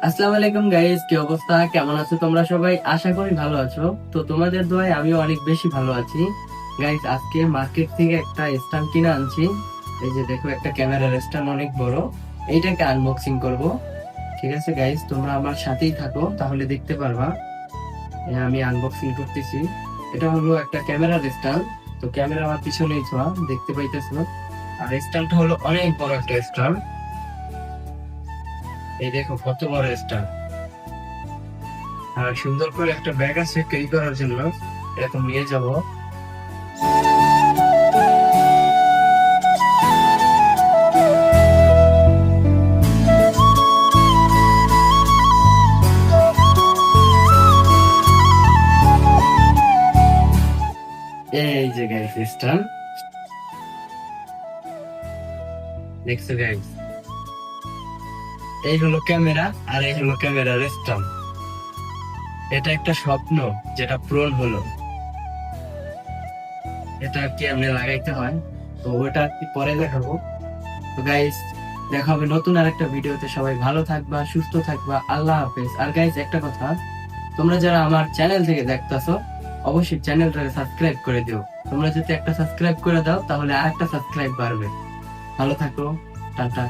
আসসালামু আলাইকুম গাইস, কি অবস্থা? কেমন আছো তোমরা সবাই? আশা করি ভালো আছো। তো তোমাদের দোয়ায় আমিও অনেক বেশি ভালো আছি। গাইস, আজকে মার্কেট থেকে একটা স্ট্যান্ড কিনে আনছি। এই যে দেখো, একটা ক্যামেরার স্ট্যান্ড, অনেক বড়। এইটাকে আনবক্সিং করব। ঠিক আছে গাইস, তোমরা আমার সাথেই থাকো, তাহলে দেখতে পারবা। আমি আনবক্সিং করতেছি। এটা হলো একটা ক্যামেরার স্ট্যান্ড। তো ক্যামেরা আমার পিছনেই ছোঁয়া, দেখতে পাইতেছো। আর স্ট্যান্ডটা হলো অনেক বড় একটা স্ট্যান্ড। এই দেখো কত বড় স্ট্যান্ড। আর সুন্দর করে একটা ব্যাগ আছে ক্যারি করার জন্য, এরকম নিয়ে যাব। এই যে গাইস স্ট্যান্ড, দেখছো গাইস? এই হলো ক্যামেরা, আর এই হলো ক্যামেরার স্ট্যান্ড। এটা একটা স্বপ্ন যেটা পূরণ হলো। এটা কি এমনি লাগাইতে হয়, তো ওটা কি পরে দেখাবো। তো গাইস, দেখা হবে নতুন আর একটা ভিডিওতে। সবাই ভালো থাকবা, সুস্থ থাকবা। আল্লাহ হাফেজ। আর গাইস, একটা কথা, তোমরা যারা আমার চ্যানেল থেকে দেখতাছো, অবশ্যই চ্যানেলটাকে সাবস্ক্রাইব করে দিও। তোমরা যদি একটা সাবস্ক্রাইব করে দাও, তাহলে আর একটা সাবস্ক্রাইব বাড়বে। ভালো থাকো। টাটা।